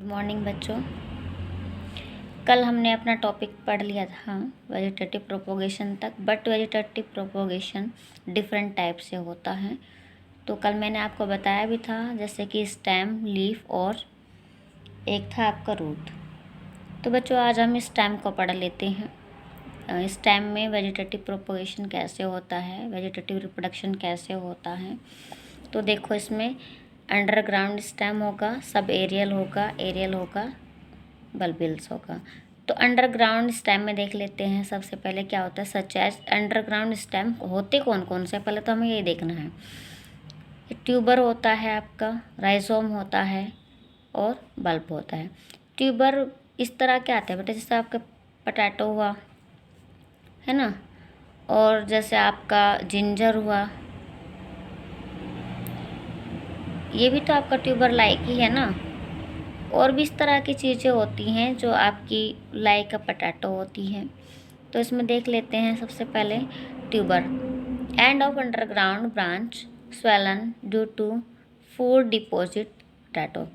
Morning बच्चों, कल हमने अपना टॉपिक पढ़ लिया था वेजिटेटिव प्रोपोगेशन तक। But vegetative propagation different type से होता है। तो कल मैंने आपको बताया भी था, जैसे कि स्टेम, लीफ और एक था आपका रूट। तो बच्चों आज हम स्टेम को पढ़ लेते हैं। स्टेम में वेजिटेटिव प्रोपोगेशन कैसे होता है, वेजिटेटिव रिप्रोडक्शन कैसे होता है। तो देखो, इसमें अंडरग्राउंड स्टेम होगा, सब एरियल होगा, बल्बिल्स होगा। तो अंडरग्राउंड स्टेम में देख लेते हैं सबसे पहले क्या होता है। सच एज अंडरग्राउंड स्टेम होते कौन कौन से, पहले तो हमें ये देखना है। ट्यूबर होता है आपका, राइजोम होता है और बल्ब होता है। ट्यूबर इस तरह के आते हैं बेटा, जैसे आपका पोटैटो हुआ है ना, और जैसे आपका जिंजर हुआ, ये भी तो आपका ट्यूबर लाइक ही है ना। और भी इस तरह की चीज़ें होती हैं जो आपकी लाइक पोटैटो होती हैं। तो इसमें देख लेते हैं सबसे पहले tuber. End of underground branch swollen due to food deposit potato.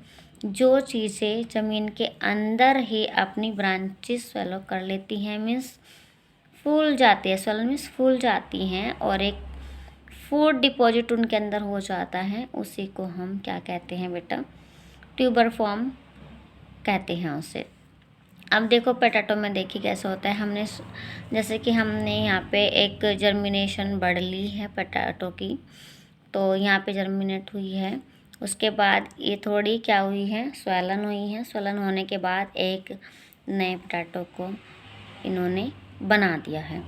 जो चीज़ें ज़मीन के अंदर ही अपनी ब्रांचेस स्वेलो कर लेती हैं, मीन्स फूल जाती है। स्वेलन मीन्स फूल जाती हैं और एक फूड डिपॉजिट उनके अंदर हो जाता है, उसी को हम क्या कहते हैं बेटा, ट्यूबर फॉर्म कहते हैं उसे। अब देखो पोटैटो में देखिए कैसे होता है। हमने जैसे कि हमने यहाँ पे एक जर्मिनेशन बढ़ ली है पोटैटो की, तो यहाँ पे जर्मिनेट हुई है। उसके बाद ये थोड़ी क्या हुई है, स्वेलन हुई है। स्वेलन होने के बाद एक नए पोटैटो को इन्होंने बना दिया है।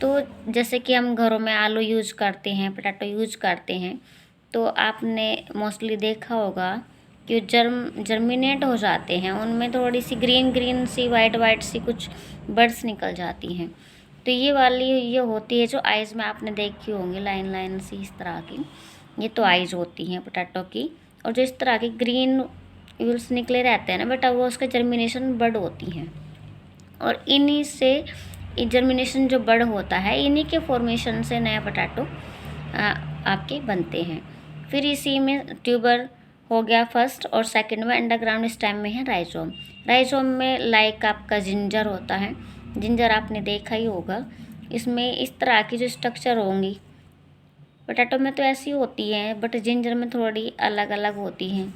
तो जैसे कि हम घरों में आलू यूज करते हैं, पोटैटो यूज करते हैं, तो आपने मोस्टली देखा होगा कि जर्मिनेट हो जाते हैं, उनमें थोड़ी सी ग्रीन सी वाइट सी कुछ बर्ड्स निकल जाती हैं। तो ये वाली ये होती है जो आइज़ में आपने देखी होंगी, लाइन सी इस तरह की, ये तो आइज़ होती हैं पोटैटो की। और जो इस तरह की ग्रीन व्हील्स निकले रहते हैं ना बेटा, वो उसका जर्मिनेशन बर्ड होती हैं। और इन्हीं से जर्मिनेशन जो बर्ड होता है, इन्हीं के फॉर्मेशन से नया पोटैटो आपके बनते हैं। फिर इसी में ट्यूबर हो गया फर्स्ट, और सेकंड में अंडरग्राउंड स्टेम में है राइजोम। राइजोम में लाइक आपका जिंजर होता है। जिंजर आपने देखा ही होगा। इसमें इस तरह की जो स्ट्रक्चर होंगी, पोटैटो में तो ऐसी होती हैं, बट जिंजर में थोड़ी अलग अलग होती हैं।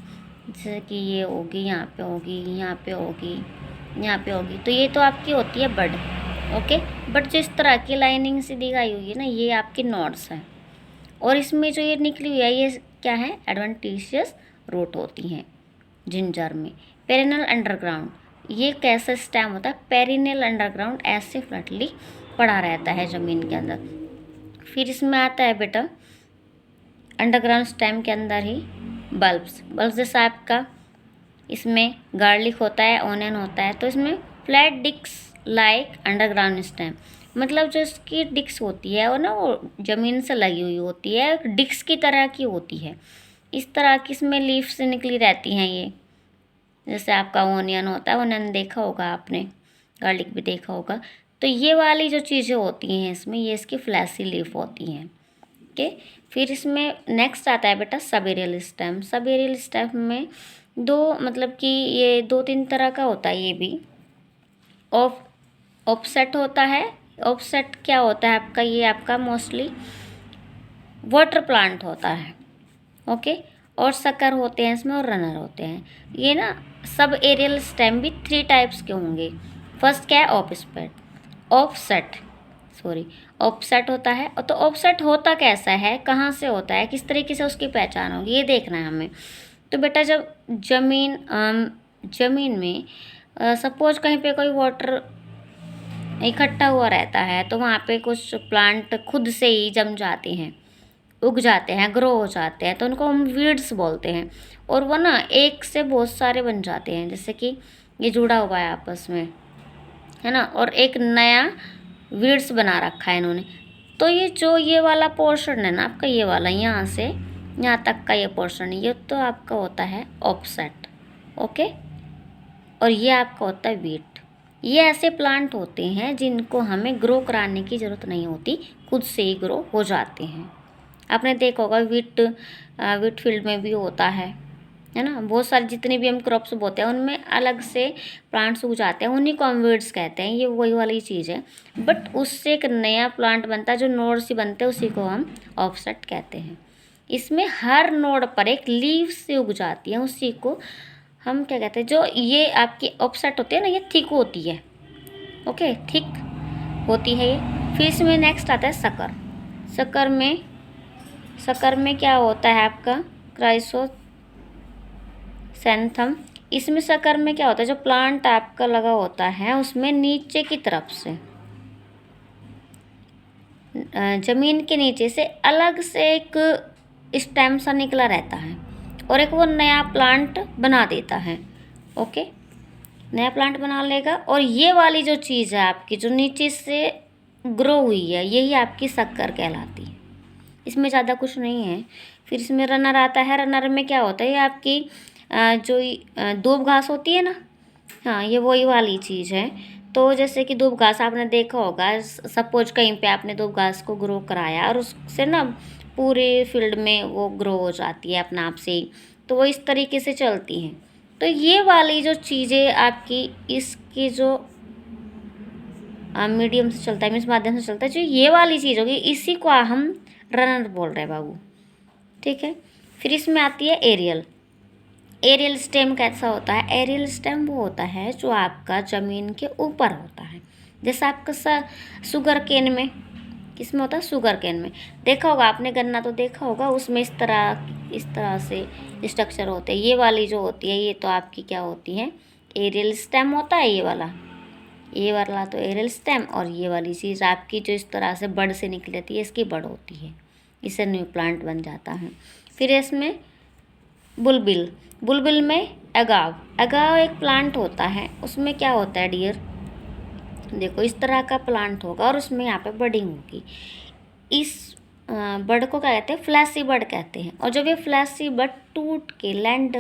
जैसे कि ये होगी, यहाँ पे होगी, यहाँ पे होगी, यहाँ पे होगी। तो ये तो आपकी होती है बड, ओके। बट जो इस तरह की लाइनिंग से दिखाई हुई है ना, ये आपकी नोड्स हैं। और इसमें जो ये निकली हुई है, ये क्या है, एडवेंटिशियस रूट होती हैं जिंजर में। पेरिनल अंडरग्राउंड, ये कैसा स्टेम होता है, पेरिनल अंडरग्राउंड ऐसे फ्लैटली पड़ा रहता है ज़मीन के अंदर। फिर इसमें आता है बेटा अंडरग्राउंड स्टेम के अंदर ही बल्ब्स जैसा आपका इसमें गार्लिक होता है, ऑनियन होता है। तो इसमें फ्लैट डिक्स लाइक अंडरग्राउंड स्टेम, मतलब जो इसकी डिक्स होती है वो ना, वो ज़मीन से लगी हुई होती है, डिक्स की तरह की होती है। इस तरह की इसमें लीफ से निकली रहती हैं ये। जैसे आपका ऑनियन होता है, ऑनियन देखा होगा आपने, गार्लिक भी देखा होगा। तो ये वाली जो चीज़ें होती हैं इसमें, ये इसकी फ्लैसी लीफ होती हैं, ओके। फिर इसमें नेक्स्ट आता है बेटा सब एरियल स्टेम। सब एरियल स्टेम में दो, मतलब कि ये 2-3 तरह का होता है। ये भी ऑफसेट होता है। ऑफसेट क्या होता है आपका, ये आपका मोस्टली वाटर प्लांट होता है, ओके। और सकर होते हैं इसमें, और रनर होते हैं। ये ना सब एरियल स्टेम भी 3 टाइप्स के होंगे। फर्स्ट क्या है, ऑफसेट होता है। तो ऑफसेट होता कैसा है, कहाँ से होता है, किस तरीके से उसकी पहचान होगी, ये देखना है हमें। तो बेटा जब ज़मीन में सपोज कहीं पे कोई वाटर इकट्ठा हुआ रहता है, तो वहाँ पे कुछ प्लांट खुद से ही जम जाते हैं, उग जाते हैं, ग्रो हो जाते हैं, तो उनको हम वीड्स बोलते हैं। और वो ना एक से बहुत सारे बन जाते हैं, जैसे कि ये जुड़ा हुआ है आपस में, है ना, और एक नया वीड्स बना रखा है इन्होंने। तो ये जो ये वाला पोर्शन है ना आपका, ये वाला यहाँ से यहाँ तक का ये पोर्शन, ये तो आपका होता है ऑफसेट, ओके। और ये आपका होता है वीट। ये ऐसे प्लांट होते हैं जिनको हमें ग्रो कराने की ज़रूरत नहीं होती, खुद से ही ग्रो हो जाते हैं। आपने देखा होगा वीट फील्ड में भी होता है है ना। बहुत सारे जितने भी हम क्रॉप्स बोते हैं उनमें अलग से प्लांट्स उग जाते हैं, उन्हीं को हम वीड्स कहते हैं। ये वही वाली चीज़ है, बट उससे एक नया प्लांट बनता है, जो नोड से बनते हैं उसी को हम ऑफसेट कहते हैं। इसमें हर नोड पर एक लीव से उग जाती है, उसी को हम क्या कहते हैं। जो ये आपकी ऑफसेट होती है ना, ये थिक होती है, ओके, थिक होती है ये। फिर इसमें नेक्स्ट आता है शक्कर। शक्कर में क्या होता है आपका क्राइसोसैंथम। इसमें शक्कर में क्या होता है, जो प्लांट आपका लगा होता है उसमें नीचे की तरफ से, जमीन के नीचे से अलग से एक स्टेम सा निकला रहता है और एक वो नया प्लांट बना देता है, ओके, नया प्लांट बना लेगा। और ये वाली जो चीज़ है आपकी जो नीचे से ग्रो हुई है, यही आपकी शक्कर कहलाती है। इसमें ज़्यादा कुछ नहीं है। फिर इसमें रनर आता है। रनर में क्या होता है, ये आपकी जो दूब घास होती है ना, हाँ, ये वही वाली चीज़ है। तो जैसे कि दूब घास आपने देखा होगा, सपोज कहीं पे आपने दूब घास को ग्रो कराया और उससे ना पूरे फील्ड में वो ग्रो हो जाती है अपना आप से ही, तो वो इस तरीके से चलती हैं। तो ये वाली जो चीज़ें आपकी इसकी जो मीडियम से चलता है, इस माध्यम से चलता है, जो ये वाली चीज़ होगी इसी को हम रनर बोल रहे हैं बाबू, ठीक है। फिर इसमें आती है एरियल। एरियल स्टेम कैसा होता है? एरियल स्टेम वो होता है जो आपका ज़मीन के ऊपर होता है। जैसे आपका शुगर केन में, किसमें होता है? शुगर केन में। देखा होगा आपने, गन्ना तो देखा होगा, उसमें इस तरह से स्ट्रक्चर होते हैं। ये वाली जो होती है ये तो आपकी क्या होती है? एरियल स्टेम होता है ये वाला तो एरियल स्टेम। और ये वाली चीज़ आपकी जो इस तरह से बड से निकल जाती है, इसकी बड होती है, इससे न्यू प्लांट बन जाता है। फिर इसमें बुलबिल में अगाव एक प्लांट होता है। उसमें क्या होता है डियर, देखो इस तरह का प्लांट होगा और उसमें यहाँ पे बडिंग होगी। इस बड को क्या कहते हैं? फ्लैशी बड कहते हैं। और जब ये फ्लैशी बड टूट के लैंड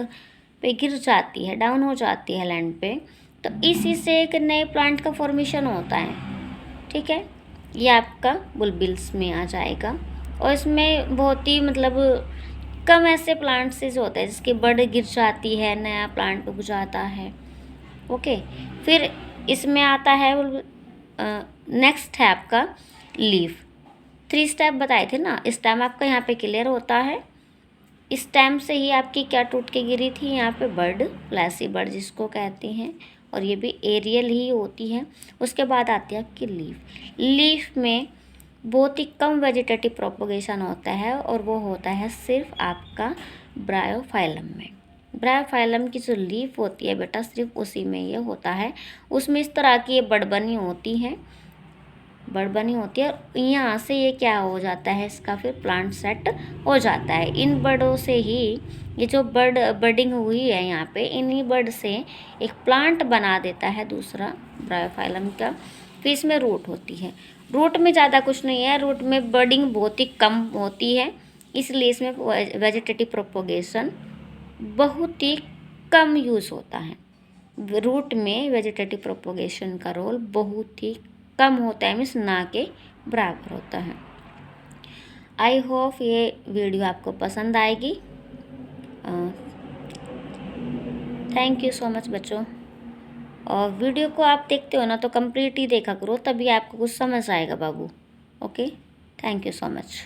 पे गिर जाती है, डाउन हो जाती है लैंड पे, तो इसी से एक नए प्लांट का फॉर्मेशन होता है, ठीक है। ये आपका बुलबिल्स में आ जाएगा। और इसमें बहुत ही मतलब कम ऐसे प्लांट्स जो होते हैं जिसकी बड गिर जाती है, नया प्लांट उग जाता है, ओके। फिर इसमें आता है नेक्स्ट है आपका लीफ। 3 स्टेप बताए थे ना, स्टेम आपका यहाँ पे क्लियर होता है। स्टेम से ही आपकी क्या टूट के गिरी थी? यहाँ पे बर्ड, फ्लैशी बर्ड जिसको कहते हैं, और ये भी एरियल ही होती है। उसके बाद आती है आपकी लीफ में बहुत ही कम वेजिटेटिव प्रोपोगेशन होता है और वो होता है सिर्फ आपका ब्रायोफाइलम में। ब्रायोफाइलम की जो लीफ होती है बेटा, सिर्फ उसी में ये होता है। उसमें इस तरह की ये बड़ बनी होती है और यहाँ से ये क्या हो जाता है, इसका फिर प्लांट सेट हो जाता है। इन बर्डों से ही ये जो बर्डिंग हुई है यहाँ पे, इन्हीं बर्ड से एक प्लांट बना देता है दूसरा ब्रायोफाइलम का। फिर इसमें रूट होती है। रूट में ज़्यादा कुछ नहीं है, रूट में बर्डिंग बहुत ही कम होती है, इसलिए इसमें वेजिटेटिव प्रोपोगेशन बहुत ही कम यूज़ होता है। रूट में वेजिटेटिव प्रोपोगेशन का रोल बहुत ही कम होता है, मीन्स ना के बराबर होता है। आई होप ये वीडियो आपको पसंद आएगी। थैंक यू सो मच बच्चों। और वीडियो को आप देखते हो ना तो कंप्लीट ही देखा करो, तभी आपको कुछ समझ आएगा बाबू, okay. Thank you so much.